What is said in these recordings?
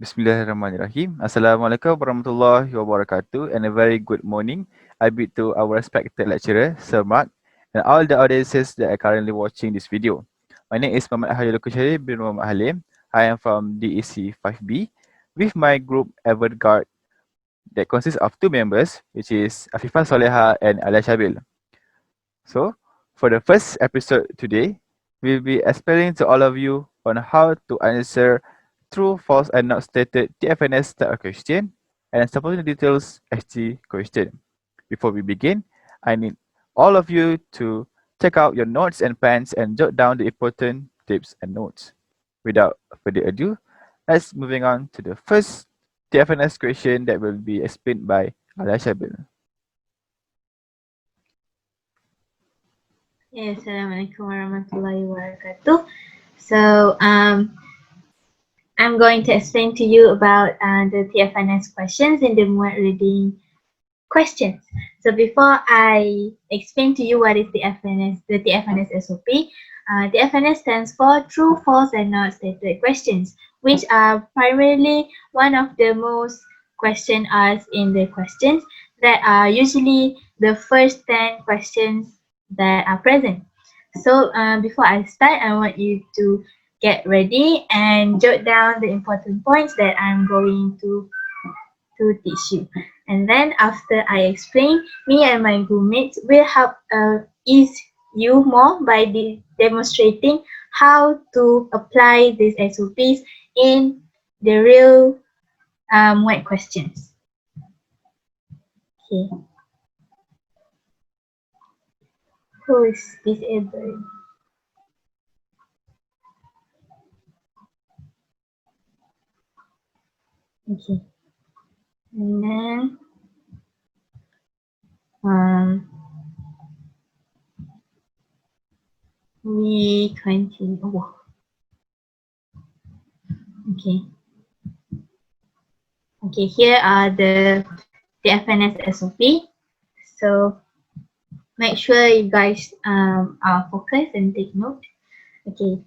Bismillahirrahmanirrahim. Assalamualaikum warahmatullahi wabarakatuh and a very good morning. I bid to our respected lecturer, Sir Mark, and all the audiences that are currently watching this video. My name is Hayyul Qushairy bin Halim. I am from DEC 5B with my group Avant Garde that consists of two members, which is Afifah, Solehah and Alyaa Syabil. So, for the first episode today, we'll be explaining to all of you on how to answer true, false, and not stated Tfns type of question and supporting details ST question. Before we begin, I need all of you to check out your notes and pens and jot down the important tips and notes. Without further ado, let's moving on to the first Tfns question that will be explained by Alyaa Syabil. Assalamualaikum warahmatullahi wabarakatuh. So I'm going to explain to you about the Tfns questions in the MUET Reading Questions. So before I explain to you what is the Tfns SOP, Tfns stands for True, False, and Not Stated Questions, which are primarily one of the most questions asked in the questions that are usually the first 10 questions that are present. So before I start, I want you to get ready and jot down the important points that I'm going to teach you. And then after I explain, me and my groupmates will help ease you more by demonstrating how to apply these SOPs in the real MUET questions. Okay. Who is disabled? Okay. And then we continue. Oh. Okay. Okay, here are the Tfns SOP. So make sure you guys are focused and take note. Okay.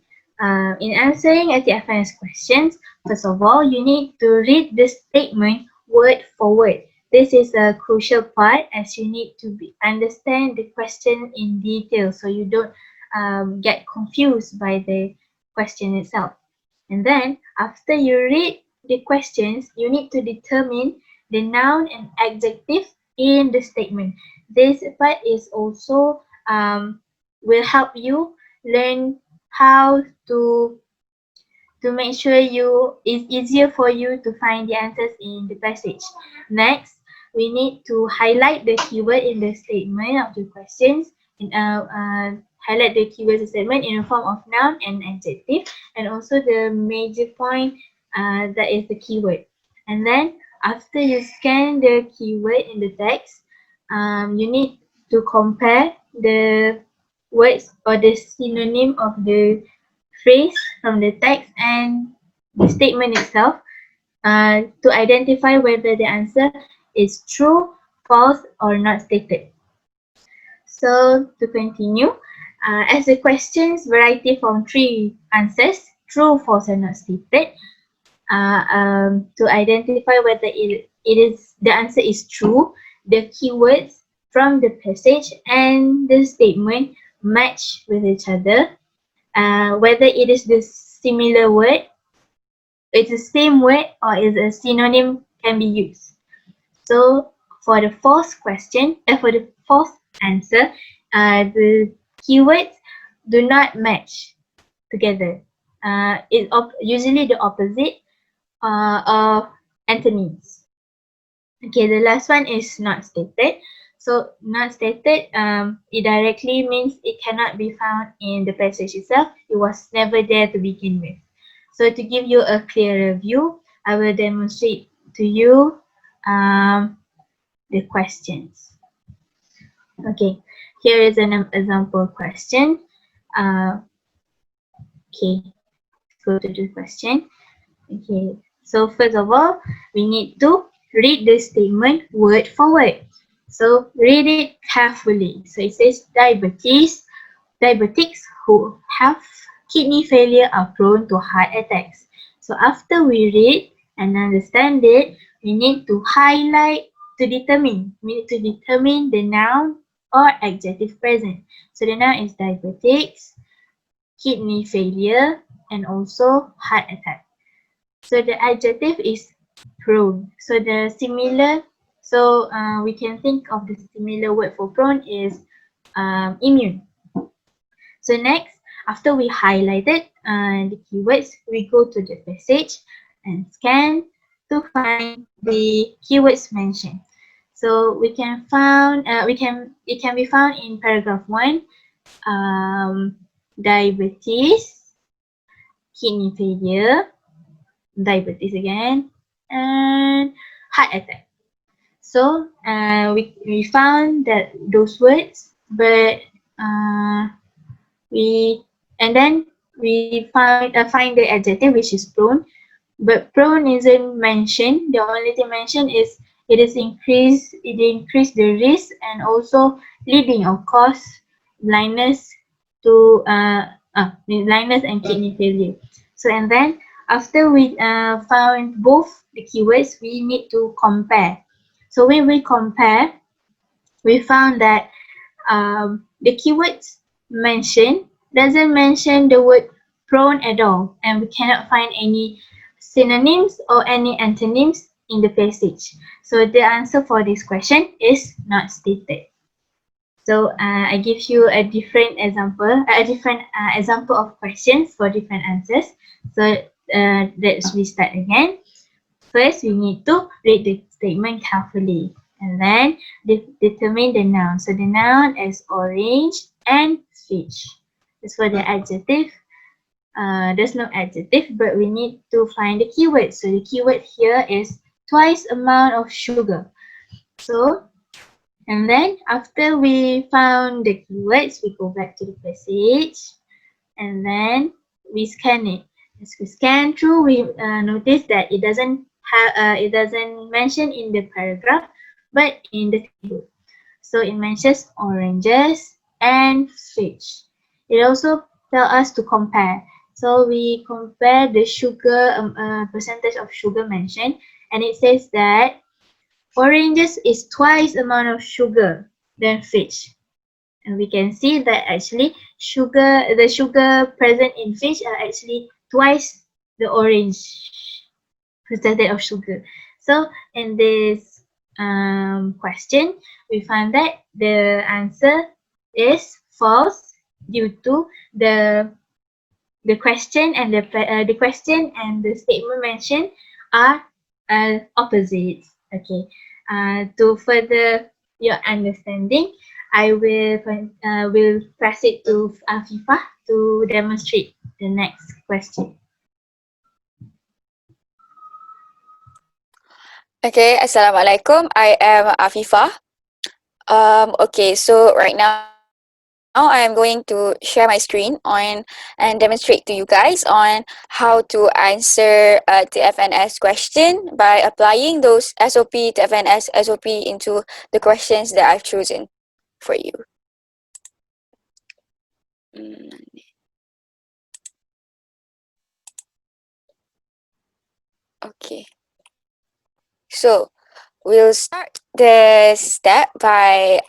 In answering a Tfns questions, first of all, you need to read the statement word for word. This is a crucial part as you need to understand the question in detail so you don't get confused by the question itself. And then after you read the questions, you need to determine the noun and adjective in the statement. This part is also will help you learn how to make sure it's easier for you to find the answers in the passage. Next, we need to highlight the keyword in the statement of the questions. Highlight the keywords in the statement in the form of noun and adjective, and also the major point that is the keyword. And then after you scan the keyword in the text, you need to compare the words or the synonym of the phrase from the text and the statement itself to identify whether the answer is true, false, or not stated. So to continue, as the questions variety from 3 answers, true, false, and not stated, to identify whether the answer is true, the keywords from the passage and the statement match with each other. Whether it is the similar word, it's the same word, or is a synonym can be used. So for the false question, for the false answer, the keywords do not match together. It's usually the opposite of antonyms. Okay, the last one is not stated. So not stated, it directly means it cannot be found in the passage itself. It was never there to begin with. So to give you a clearer view, I will demonstrate to you the questions. Okay, here is an example question. Okay, go to the question. Okay, so first of all, we need to read the statement word for word. So read it carefully. So it says diabetics who have kidney failure are prone to heart attacks. So after we read and understand it, we need to highlight to determine. We need to determine the noun or adjective present. So the noun is diabetics, kidney failure, and also heart attack. So the adjective is prone. So the similar, we can think of the similar word for prone is immune. So next, after we highlighted the keywords, we go to the passage and scan to find the keywords mentioned. So we can found it can be found in paragraph 1, diabetes, kidney failure, diabetes again, and heart attack. So we found that those words, but we and then we find the adjective which is prone, but prone isn't mentioned. The only thing mentioned is it increase the risk and also leading or cause blindness to blindness and kidney failure. So and then after we found both the keywords, we need to compare. So when we compare, we found that the keywords mentioned doesn't mention the word prone at all, and we cannot find any synonyms or any antonyms in the passage. So the answer for this question is not stated. So I give you a different example of questions for different answers. So let's restart again. First, we need to read the statement carefully and then determine the noun. So the noun is orange and fish. As for the adjective, there's no adjective, but we need to find the keyword. So the keyword here is twice amount of sugar. So, and then after we found the keywords, we go back to the passage and then we scan it. As we scan through, we notice that it doesn't mention in the paragraph, but in the table. So it mentions oranges and fish. It also tells us to compare. So we compare the sugar percentage of sugar mentioned, and it says that oranges is twice amount of sugar than fish. And we can see that actually the sugar present in fish are actually twice the orange percentage of sugar. So in this question, we find that the answer is false due to the question and the question and the statement mentioned are opposites. Okay. To further your understanding, I will pass it to Afifah to demonstrate the next question. Okay, Assalamualaikum. I am Afifah. Okay, so right now I am going to share my screen and demonstrate to you guys on how to answer the TFNS question by applying those SOP, TFNS, SOP into the questions that I've chosen for you. Okay, so we'll start the step by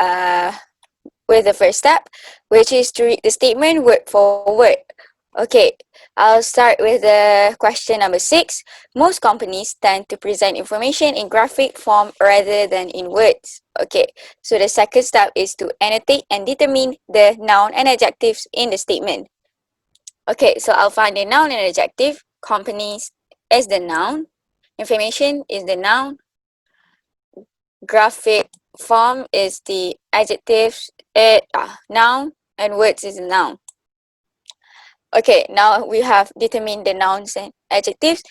with the first step, which is to read the statement word for word. Okay, I'll start with the question number 6. Most companies tend to present information in graphic form rather than in words. Okay, so the second step is to annotate and determine the noun and adjectives in the statement. Okay, so I'll find the noun and adjective. Companies is the noun. Information is the noun. Graphic form is the adjectives, noun, and words is the noun. Okay, now we have determined the nouns and adjectives.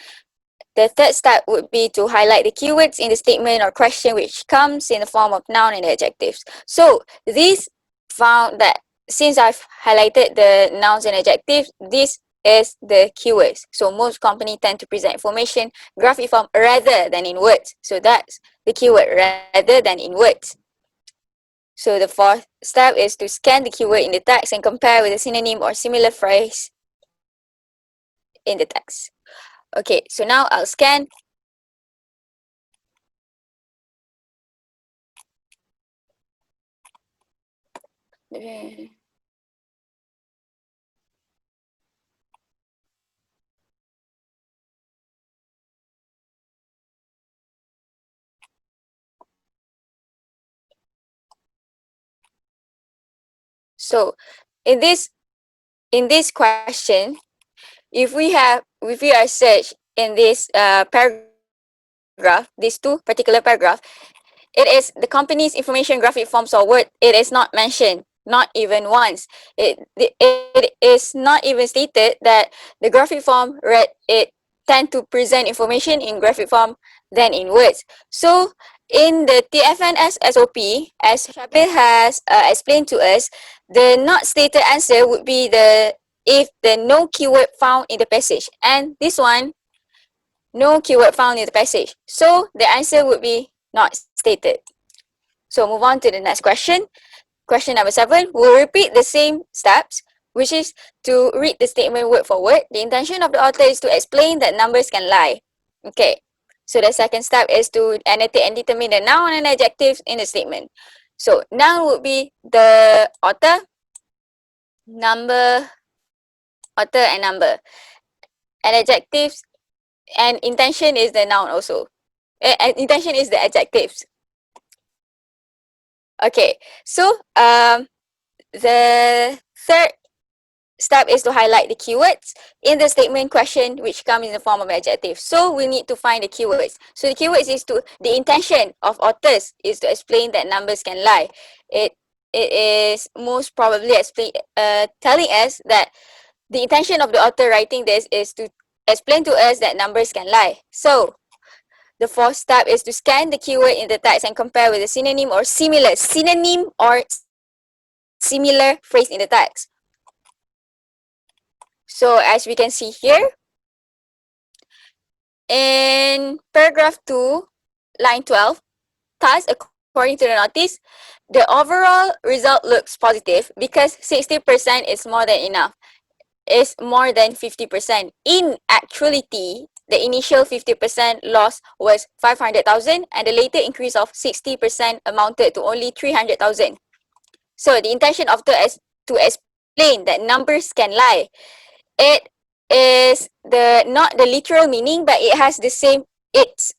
The third step would be to highlight the keywords in the statement or question which comes in the form of noun and adjectives. So this found that since I've highlighted the nouns and adjectives, this is the keywords. So most companies tend to present information graphic form rather than in words. So that's the keyword rather than in words. So the fourth step is to scan the keyword in the text and compare with a synonym or similar phrase in the text. Okay, so now I'll scan So in this question, if we are search in this paragraph, these two particular paragraph, it is the company's information graphic forms or word. It is not mentioned, not even once. It is not even stated that the graphic form it tend to present information in graphic form than in words. So in the TFNS SOP, as Syabil has explained to us, the not stated answer would be the if the no keyword found in the passage, and this one no keyword found in the passage. So the answer would be not stated. So move on to the next question. Question number 7. We'll repeat the same steps, which is to read the statement word for word. The intention of the author is to explain that numbers can lie. Okay. So the second step is to annotate and determine the noun and adjectives in the statement. So noun would be the author, number, author and number. And adjectives and intention is the noun also. And intention is the adjectives. Okay, so the third step is to highlight the keywords in the statement question which come in the form of adjective. So we need to find the keywords. So the keywords is to the intention of authors is to explain that numbers can lie. It is most probably telling us that the intention of the author writing this is to explain to us that numbers can lie. So the fourth step is to scan the keyword in the text and compare with a synonym or similar phrase in the text. So as we can see here, in paragraph 2, line 12, thus according to the notice, the overall result looks positive because 60% is more than enough. Is more than 50%. In actuality, the initial 50% loss was 500,000 and the later increase of 60% amounted to only 300,000. So the intention of is to explain that numbers can lie. It is not the literal meaning, but it has the same. It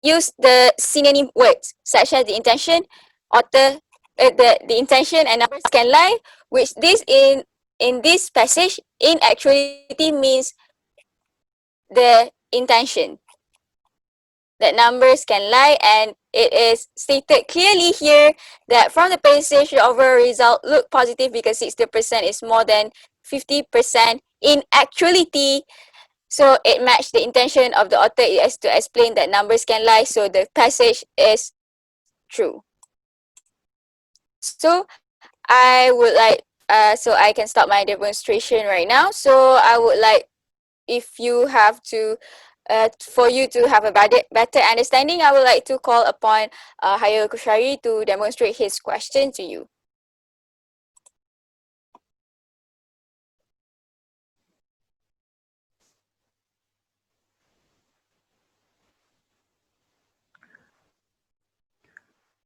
used the synonym words such as the intention, author, the intention and numbers can lie, which this in this passage in actuality means the intention that numbers can lie, and it is stated clearly here that from the passage the overall result look positive because 60% is more than 50% in actuality. So it matched the intention of the author is to explain that numbers can lie, so the passage is true. So I would like so I can start my demonstration right now. So I would like, if you have to for you to have a better understanding, I would like to call upon Hayyul Qushairy to demonstrate his question to you.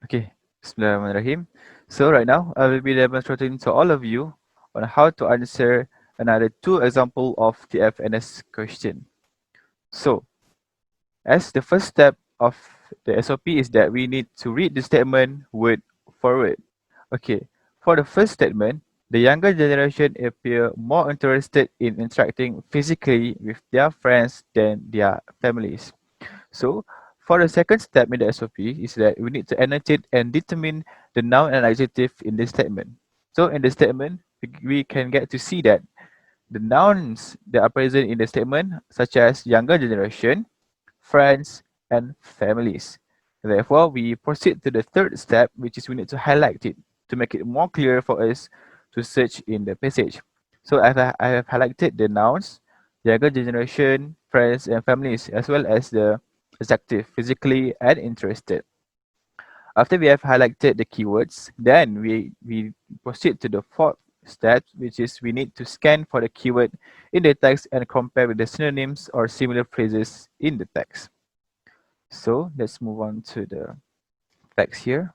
Okay, Bismillahirrahmanirrahim. So right now, I will be demonstrating to all of you on how to answer another 2 example of TFNS question. So, as the first step of the SOP is that we need to read the statement word for word. Okay, for the first statement, the younger generation appear more interested in interacting physically with their friends than their families. So, for the second step in the SOP is that we need to annotate and determine the noun and adjective in this statement. So, in the statement, we can get to see that the nouns that are present in the statement, such as younger generation, friends, and families. Therefore, we proceed to the third step, which is we need to highlight it to make it more clear for us to search in the passage. So I have highlighted the nouns, younger generation, friends, and families, as well as the adjective, physically and interested. After we have highlighted the keywords, then we proceed to the fourth step, which is we need to scan for the keyword in the text and compare with the synonyms or similar phrases in the text. So let's move on to the text here.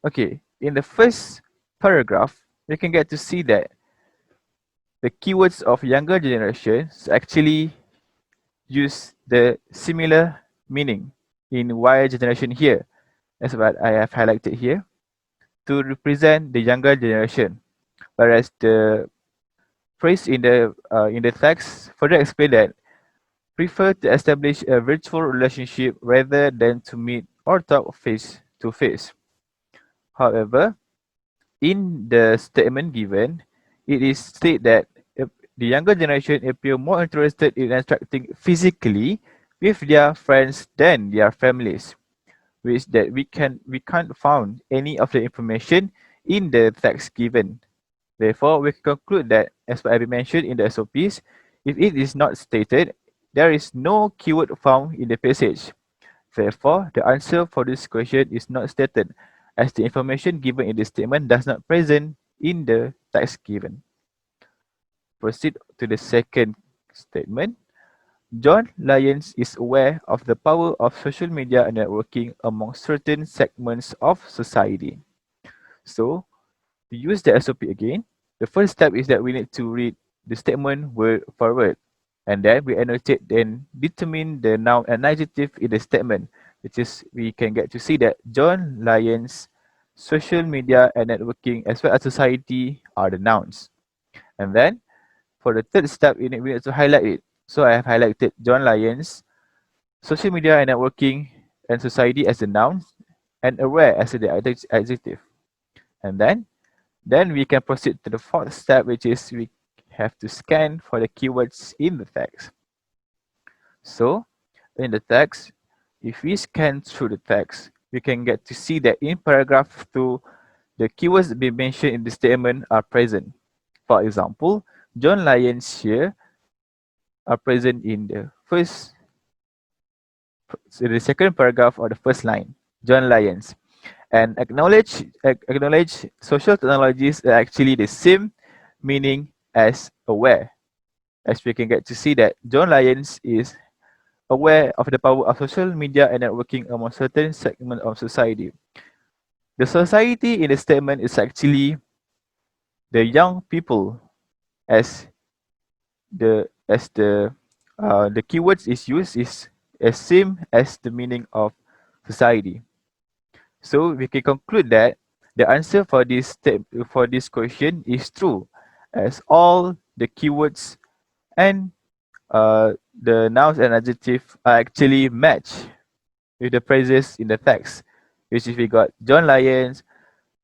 Okay, in the first paragraph, we can get to see that the keywords of younger generations actually use the similar meaning in Y generation here. That's what I have highlighted here to represent the younger generation. Whereas the phrase in the text further explain that prefer to establish a virtual relationship rather than to meet or talk face to face. However, in the statement given, it is stated that the younger generation appear more interested in interacting physically with their friends than their families, which that we can't found any of the information in the text given. Therefore, we can conclude that, as I mentioned in the SOPs, if it is not stated, there is no keyword found in the passage. Therefore, the answer for this question is not stated, as the information given in the statement does not present in the text given. Proceed to the second statement. John Lyons is aware of the power of social media and networking among certain segments of society. So, to use the SOP again, the first step is that we need to read the statement word for word. And then we annotate and determine the noun and adjective in the statement, which is we can get to see that John Lyons, social media and networking as well as society are the nouns. And then for the third step, we need to highlight it. So I have highlighted John Lyons, social media and networking and society as the nouns and aware as the adjective. And then we can proceed to the fourth step, which is we have to scan for the keywords in the text. So in the text, if we scan through the text, we can get to see that in paragraph 2, the keywords being mentioned in the statement are present. For example, John Lyons here are present in the second paragraph or the first line, John Lyons. And acknowledge social technologies are actually the same meaning as aware. As we can get to see that John Lyons is aware of the power of social media and networking among certain segment of society. The society in the statement is actually the young people, as the keywords is used is as same as the meaning of society. So we can conclude that the answer for this question is true, as all the keywords and the nouns and adjective are actually match with the phrases in the text, which is we got John Lyons,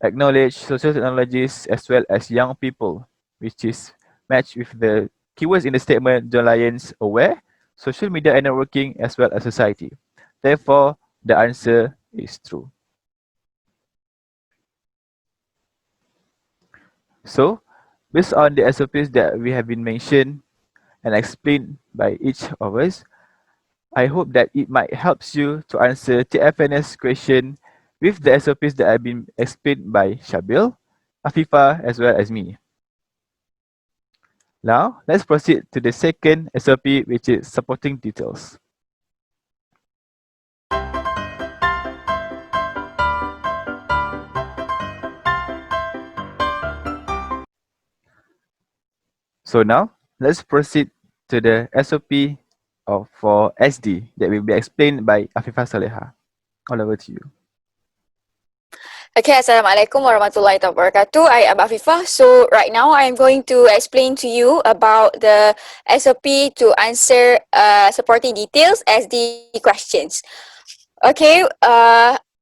acknowledge social technologies as well as young people, which is matched with the keywords in the statement John Lyons aware, social media and networking as well as society. Therefore, the answer is true. So, based on the SOPs that we have been mentioned and explained by each of us, I hope that it might helps you to answer TFNS question with the SOPs that have been explained by Syabil, Afifah as well as me. Now, let's proceed to the second SOP, which is supporting details. So now, let's proceed to the SOP for SD that will be explained by Afifah Solehah. All over to you. Okay, Assalamualaikum warahmatullahi wabarakatuh. I am Afifah. So right now I am going to explain to you about the SOP to answer supporting details as the questions. Okay,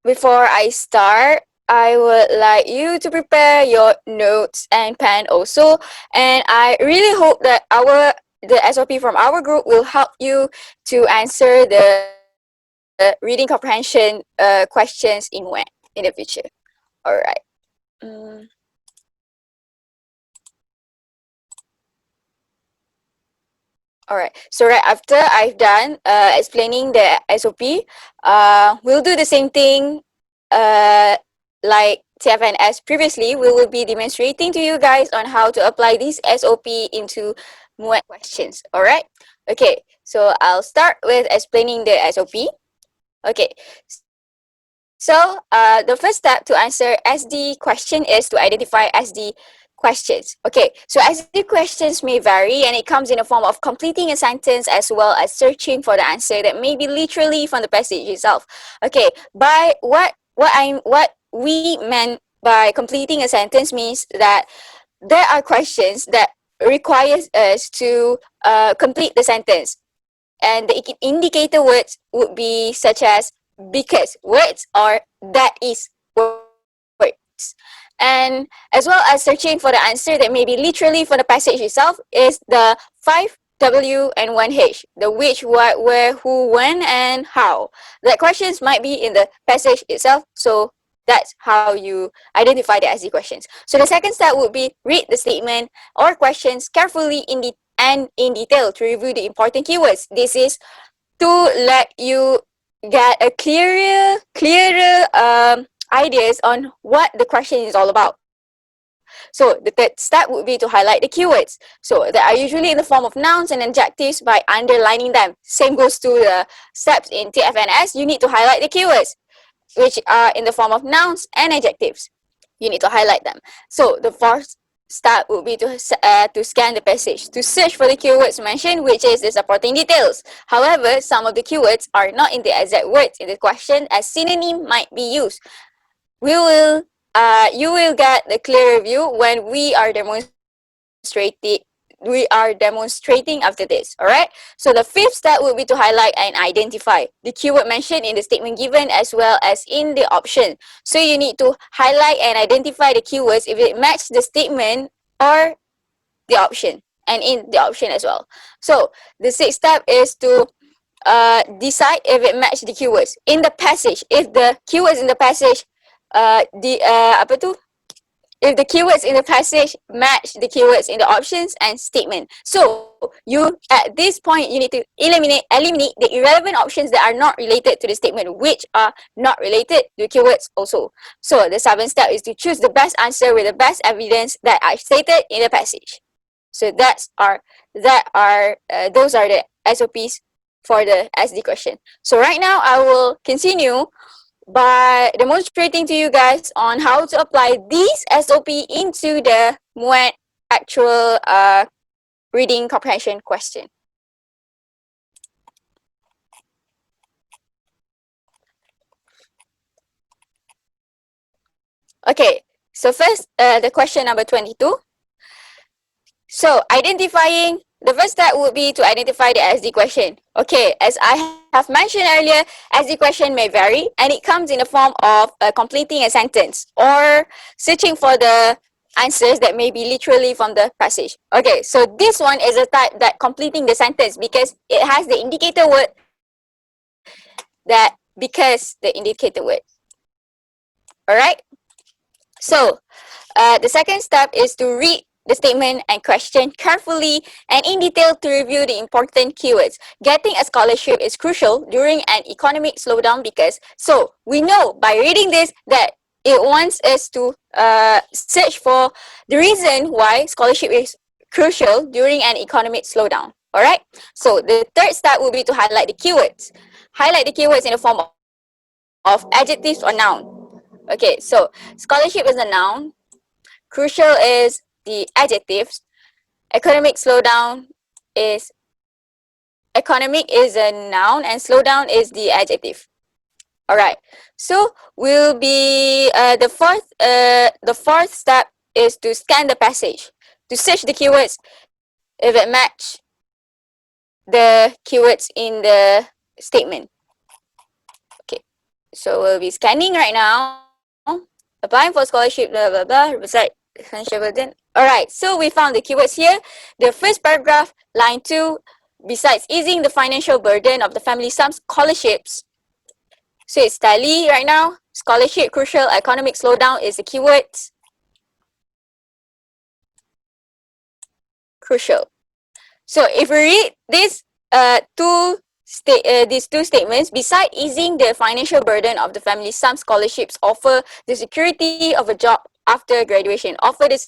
before I start, I would like you to prepare your notes and pen also. And I really hope that the SOP from our group will help you to answer the reading comprehension questions in MUET in the future. Alright. Alright. So right after I've done explaining the SOP, we'll do the same thing like Tfns previously. We will be demonstrating to you guys on how to apply this SOP into MUET questions. Alright. Okay. So I'll start with explaining the SOP. Okay. So the first step to answer SD question is to identify SD questions. Okay, so SD questions may vary and it comes in the form of completing a sentence as well as searching for the answer that may be literally from the passage itself. Okay, by what we meant by completing a sentence means that there are questions that requires us to complete the sentence, and the indicator words would be such as because words or that is words, and as well as searching for the answer that may be literally for the passage itself is the 5W and 1H, the which, what, where, who, when, and how. The questions might be in the passage itself, so that's how you identify the SD questions. So the second step would be read the statement or questions carefully and in detail to review the important keywords. This is to let you get a clearer ideas on what the question is all about. So the third step would be to highlight the keywords. So they are usually in the form of nouns and adjectives by underlining them. Same goes to the steps in TFNS. You need to highlight the keywords, which are in the form of nouns and adjectives. You need to highlight them. So the fourth step would be to scan the passage, to search for the keywords mentioned, which is the supporting details. However, some of the keywords are not in the exact words in the question, as synonym might be used. You will get the clear view when we are demonstrating after this. All right, so the fifth step will be to highlight and identify the keyword mentioned in the statement given as well as in the option. So you need to highlight and identify the keywords if it matches the statement or the option, and in the option as well. So the sixth step is to decide if it matches the keywords in the passage. If the keywords in the passage if the keywords in the passage match the keywords in the options and statement. So you, at this point, you need to eliminate the irrelevant options that are not related to the statement, which are not related to the keywords also. So the seventh step is to choose the best answer with the best evidence that are stated in the passage. So those are the SOPs for the SD question. So right now I will continue by demonstrating to you guys on how to apply these SOP into the MUET actual reading comprehension question. Okay, so first, the question number 22. So the first step would be to identify the SD question. Okay, as I have mentioned earlier, SD question may vary and it comes in the form of completing a sentence or searching for the answers that may be literally from the passage. Okay, so this one is a type that completing the sentence because it has the indicator word the indicator word. Alright, so the second step is to read the statement and question carefully and in detail to review the important keywords. Getting a scholarship is crucial during an economic slowdown because, so we know by reading this that it wants us to search for the reason why scholarship is crucial during an economic slowdown. Alright, so the third step will be to highlight the keywords. Highlight the keywords in the form of adjectives or noun. Okay, so scholarship is a noun, crucial is the adjectives, economic is a noun, and slowdown is the adjective. All right, so will be the fourth step is to scan the passage to search the keywords if it match the keywords in the statement. Okay, so we'll be scanning right now. Applying for scholarship, blah blah blah. Beside financial burden. Alright, so we found the keywords here. The first paragraph, line 2, besides easing the financial burden of the family, some scholarships. So it's tally right now. Scholarship, crucial, economic slowdown is the keywords. Crucial. So if we read these these two statements, beside easing the financial burden of the family, some scholarships offer the security of a job after graduation. Offer the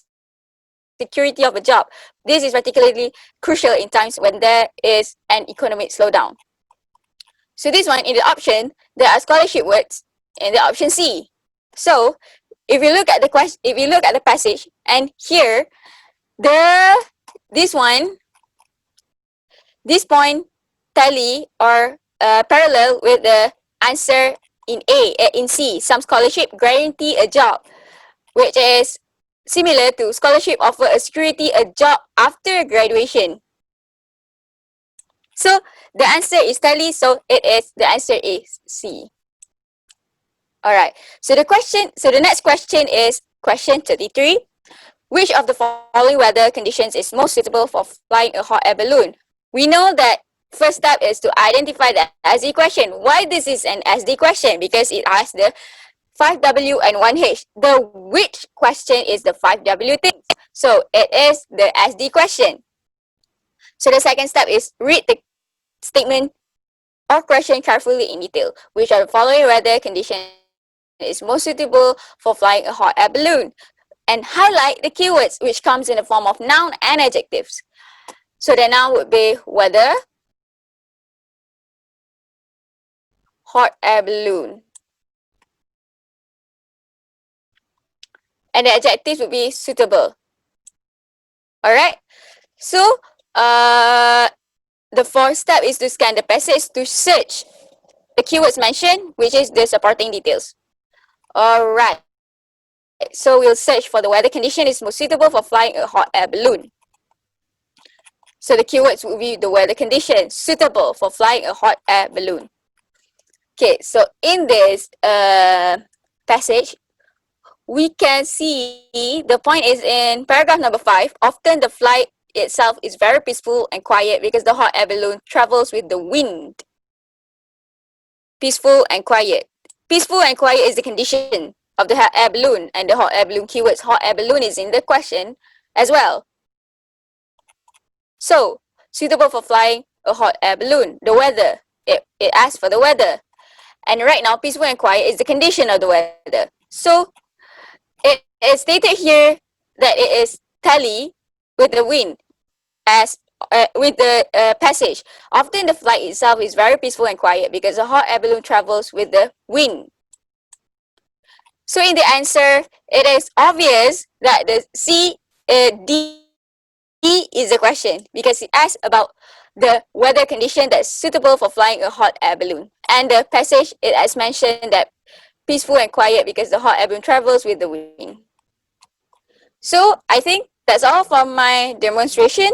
security of a job. This is particularly crucial in times when there is an economic slowdown. So this one, in the option, there are scholarship words in the option C. So if you look at the passage, and here this point tally or parallel with the answer in in C. Some scholarship guarantee a job, which is similar to scholarship offer a security a job after graduation. So the answer is tally, so the answer is C. Alright, so the next question is question 33. Which of the following weather conditions is most suitable for flying a hot air balloon? We know that first step is to identify the SD question. Why this is an SD question? Because it asks the 5W and 1H. The which question is the 5W thing? So it is the SD question. So the second step is read the statement or question carefully in detail. Which of the following weather condition is most suitable for flying a hot air balloon? And highlight the keywords which comes in the form of noun and adjectives. So the noun would be weather, hot air balloon. And the adjectives would be suitable. Alright. So the fourth step is to scan the passage to search the keywords mentioned, which is the supporting details. Alright. So we'll search for the weather condition is most suitable for flying a hot air balloon. So the keywords will be the weather condition suitable for flying a hot air balloon. Okay, so in this passage, we can see the point is in paragraph number 5. Often the flight itself is very peaceful and quiet because the hot air balloon travels with the wind. Peaceful and quiet. Peaceful and quiet is the condition of the hot air balloon, and the hot air balloon keywords hot air balloon is in the question as well. So, suitable for flying a hot air balloon. The weather. It asks for the weather. And right now, peaceful and quiet is the condition of the weather. So, it is stated here that it is tally with the wind as with the passage. Often the flight itself is very peaceful and quiet because the hot air balloon travels with the wind. So in the answer, it is obvious that the D is the question because it asks about the weather condition that's suitable for flying a hot air balloon. And the passage, it has mentioned that peaceful and quiet because the hot air balloon travels with the wind. So I think that's all from my demonstration.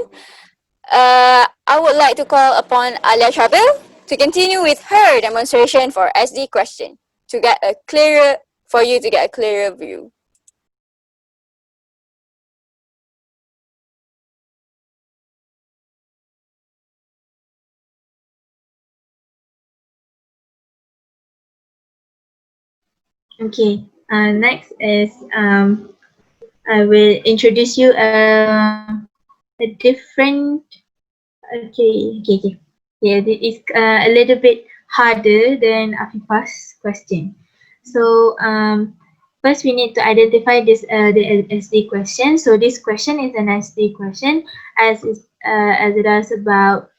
I would like to call upon Alyaa Syabil to continue with her demonstration for SD question to get a clearer view. Okay. Next is I will introduce you a different. Okay. Yeah, it's a little bit harder than Afifah's question. So first we need to identify this the SD question. So this question is an SD question as it is about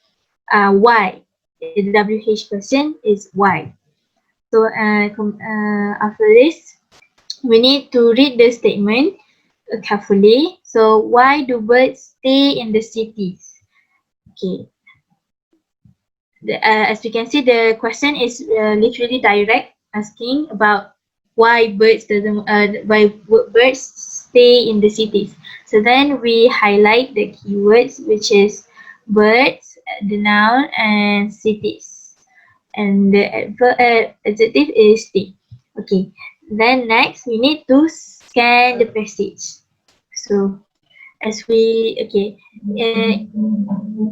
why. The WH question is why. So after this, we need to read the statement carefully. So why do birds stay in the cities? Okay. As we can see, the question is literally direct, asking about why birds stay in the cities. So then we highlight the keywords, which is birds, the noun, and cities, and the adjective is stay. Okay. Then next, we need to scan the passage. So as we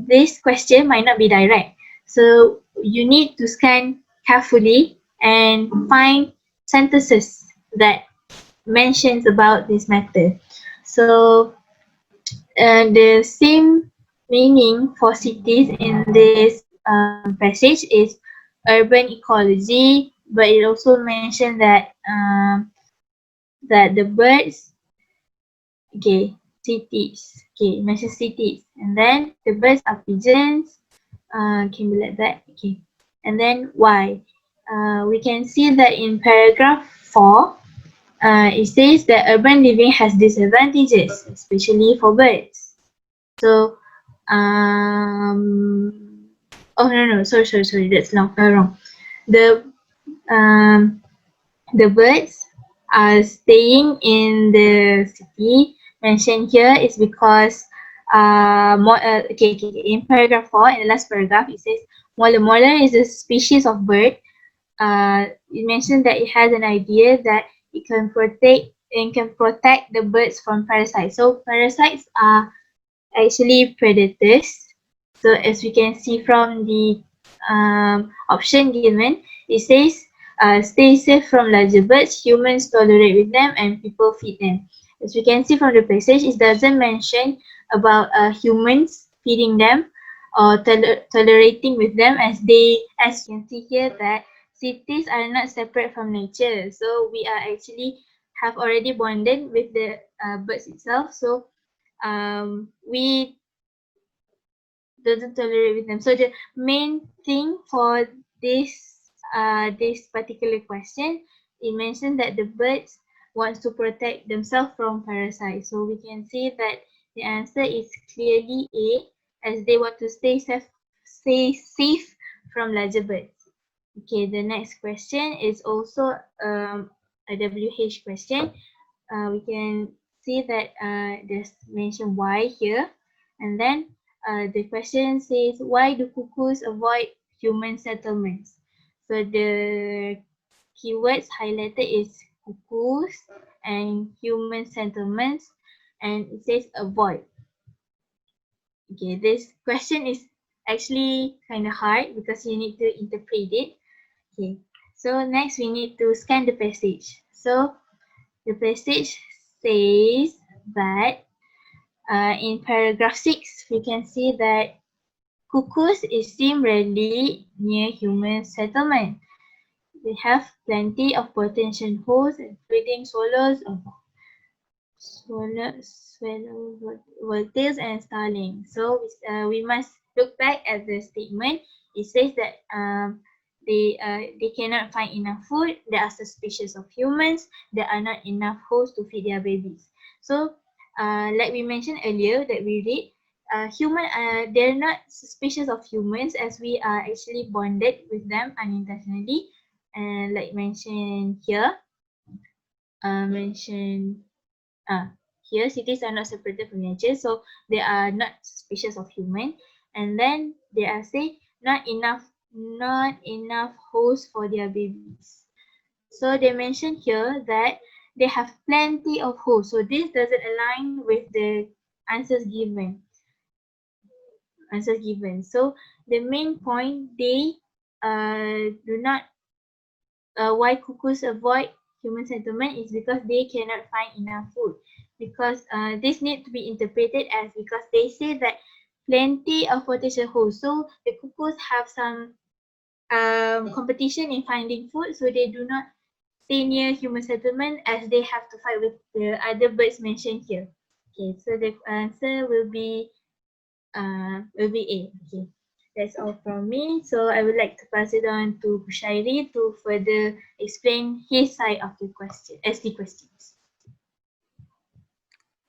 this question might not be direct, so you need to scan carefully and find sentences that mentions about this matter. So the same meaning for cities in this passage is urban ecology, but it also mentioned that that the birds cities. Okay, mention cities. And then the birds are pigeons. Can be like that. Okay. And then why? we can see that in paragraph 4, it says that urban living has disadvantages, especially for birds. So, oh no, sorry, that's wrong. The um, the birds are staying in the city mentioned here is because in paragraph 4, in the last paragraph, it says mola is a species of bird. It mentioned that it has an idea that it can protect the birds from parasites. So parasites are actually predators. So as we can see from the option given, it says stay safe from larger birds, humans tolerate with them, and people feed them. As we can see from the passage, it doesn't mention about humans feeding them or tolerating with them, as you can see here that cities are not separate from nature. So we are actually have already bonded with the birds itself. So we doesn't tolerate with them. So the main thing for this particular question, it mentioned that the birds wants to protect themselves from parasites. So we can see that the answer is clearly A, as they want to stay safe from larger birds. Okay, the next question is also a WH question. We can see that there's mentioned why here, and then the question says, why do cuckoos avoid human settlements? So the keywords highlighted is cuckoos and human settlements, and it says avoid. Okay, this question is actually kind of hard because you need to interpret it. Okay, so next we need to scan the passage. So the passage says that in paragraph 6, we can see that cuckoos is seen rarely near human settlement. They have plenty of potential hosts, including swallows, volatiles, and starlings. So we must look back at the statement. It says that they cannot find enough food. They are suspicious of humans. There are not enough hosts to feed their babies. So like we mentioned earlier that we read, they're not suspicious of humans, as we are actually bonded with them unintentionally. And like mentioned here, mentioned here cities are not separated from nature, so they are not suspicious of human. And then they are say not enough hosts for their babies. So they mention here that they have plenty of hosts. So this doesn't align with the answers given. So the main point, they do not why cuckoos avoid human settlement is because they cannot find enough food. Because this need to be interpreted as, because they say that plenty of potential hosts. So the cuckoos have some competition in finding food, so they do not stay near human settlement, as they have to fight with the other birds mentioned here. Okay, so the answer will be A. Okay. That's all from me. So I would like to pass it on to Qushairy to further explain his side of the question, SD questions.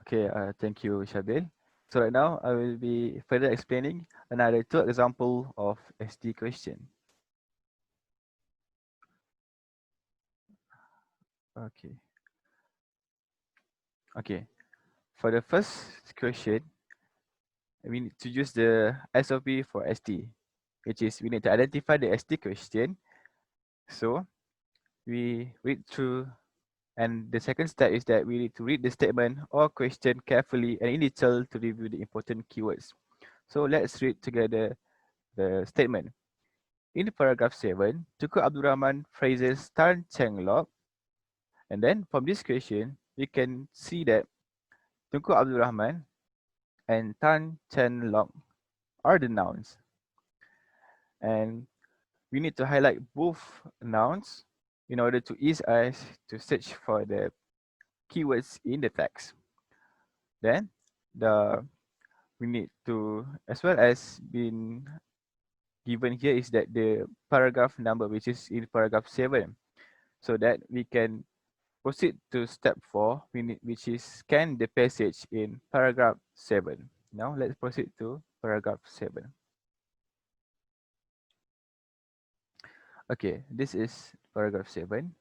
Okay, thank you, Syabil. So right now, I will be further explaining another two example of SD question. Okay. Okay. For the first question, we need to use the SOP for SD, which is we need to identify the SD question. So we read through, and the second step is that we need to read the statement or question carefully and in detail to review the important keywords. So let's read together the statement. In paragraph 7, Tunku Abdul Rahman phrases Tan Cheng Lock, and then from this question, we can see that Tunku Abdul Rahman and Tan Cheng Lock are the nouns. And we need to highlight both nouns in order to ease us to search for the keywords in the text. Then we need to, as well as been given here is that the paragraph number, which is in paragraph 7, so that we can proceed to step 4, which is scan the passage in paragraph 7. Now let's proceed to paragraph 7. Okay, this is paragraph 7.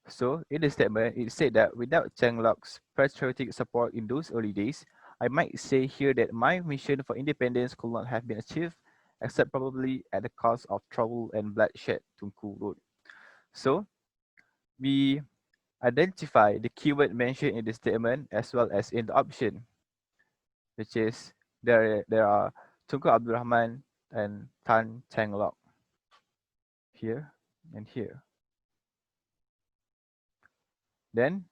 So in the statement, it said that without Changlok's patriotic support in those early days, I might say here that my mission for independence could not have been achieved, except probably at the cost of trouble and bloodshed, Tunku wrote. So we identify the keyword mentioned in the statement as well as in the option, which is there are Tunku Abdul Rahman and Tan Changlok here and here. Then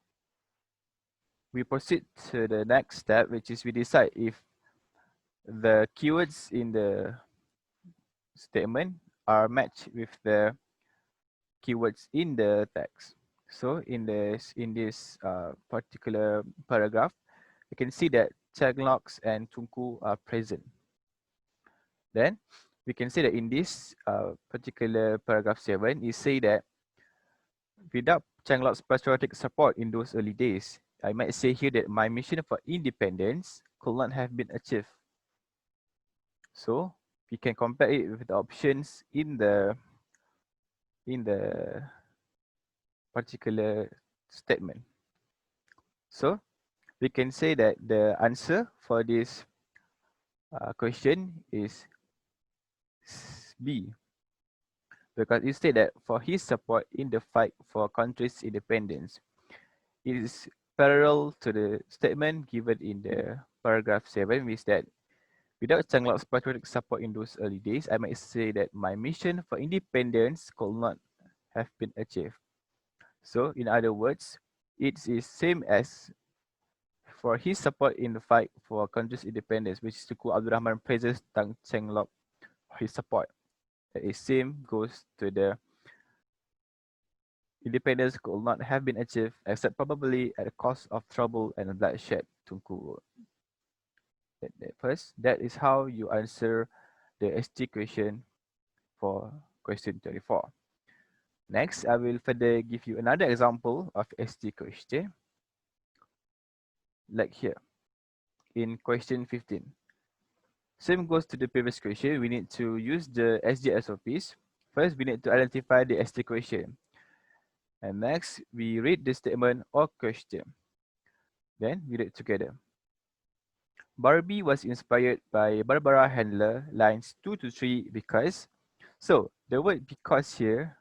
we proceed to the next step, which is we decide if the keywords in the statement are matched with the keywords in the text. So in this particular paragraph, you can see that Chagloks and Tunku are present. Then we can see that in this particular paragraph 7, it say that without Changlok's patriotic support in those early days, I might say here that my mission for independence could not have been achieved. So we can compare it with the options in the particular statement. So we can say that the answer for this question is B, because it said that for his support in the fight for country's independence. It is parallel to the statement given in the paragraph 7, which that without Changlok's patriotic support in those early days, I might say that my mission for independence could not have been achieved. So in other words, it is same as for his support in the fight for country's independence, which is Tunku Abdul Rahman praises Tan Changlok for his support. The same goes to the independence could not have been achieved except probably at the cost of trouble and bloodshed, Tunku wrote. First, that is how you answer the ST question for question 34. Next, I will further give you another example of ST question, like here, in question 15. Same goes to the previous question. We need to use the SG SOPs. First, we need to identify the ST question. And next, we read the statement or question. Then we read together. Barbie was inspired by Barbara Handler, lines 2 to 3, because. So the word because here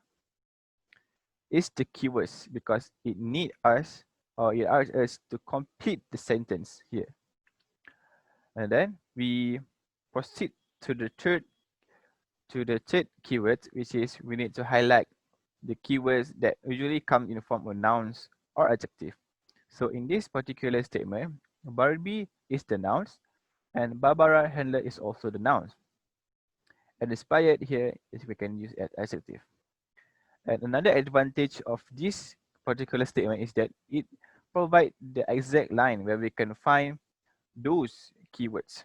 is the keywords because it need us or it asks us to complete the sentence here. And then we proceed to the third keyword, which is we need to highlight the keywords that usually come in the form of nouns or adjective. So in this particular statement, Barbie is the nouns and Barbara Handler is also the nouns. And inspired here is we can use as adjective. And another advantage of this particular statement is that it provides the exact line where we can find those keywords.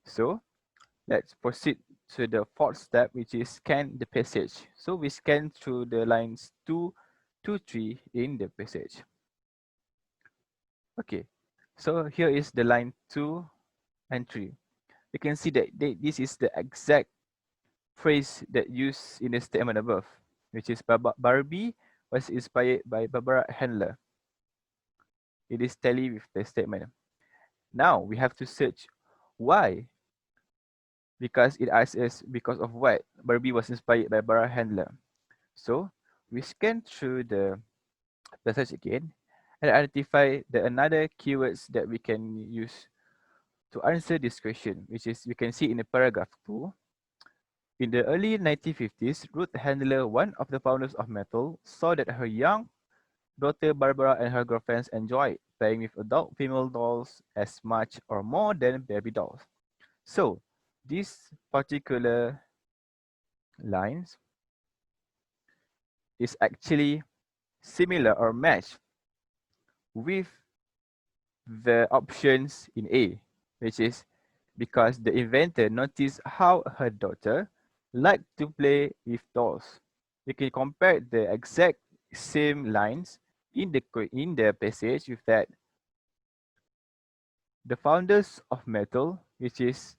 So let's proceed to the fourth step, which is scan the passage. So we scan through the lines 2 to 3 in the passage. Okay, so here is the line 2 and 3. You can see that this is the exact phrase that used in the statement above, which is Barbie was inspired by Barbara Handler. It is tally with the statement. Now we have to search why. Because it asks us because of what Barbie was inspired by Barbara Handler. So we scan through the passage again and identify the another keywords that we can use to answer this question, which is you can see in the paragraph 2. In the early 1950s, Ruth Handler, one of the founders of metal, saw that her young daughter Barbara and her girlfriends enjoyed playing with adult female dolls as much or more than baby dolls. So this particular lines is actually similar or match with the options in A, which is because the inventor noticed how her daughter like to play with dolls. You can compare the exact same lines in the passage with that. The founders of metal, which is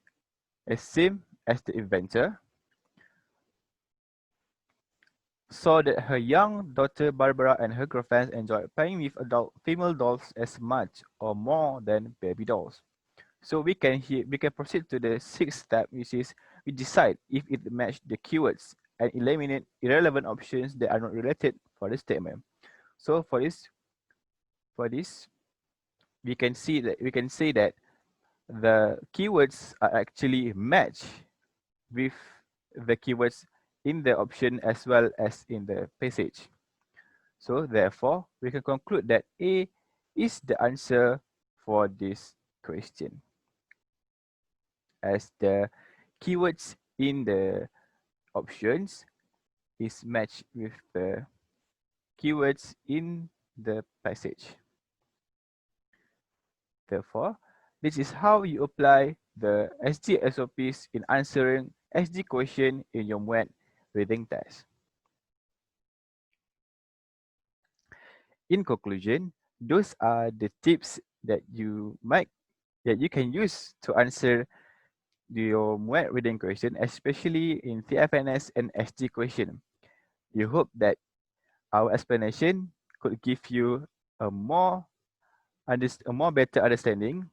as same as the inventor, saw that her young daughter Barbara and her girlfriends enjoyed playing with adult female dolls as much or more than baby dolls. So we can proceed to the sixth step, which is we decide if it match the keywords and eliminate irrelevant options that are not related for the statement. So for this we can say that the keywords are actually matched with the keywords in the option as well as in the passage. So therefore, we can conclude that A is the answer for this question, as the keywords in the options is matched with the keywords in the passage. Therefore, this is how you apply the SG SOPs in answering SG question in your MUET reading test. In conclusion, those are the tips that you can use to answer your MUET reading question, especially in Tfns and SG question. We hope that our explanation could give you a more better understanding,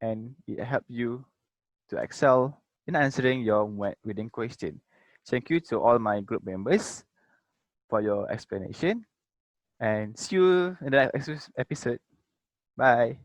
and it help you to excel in answering your MUET reading question. Thank you to all my group members for your explanation, and see you in the next episode. Bye.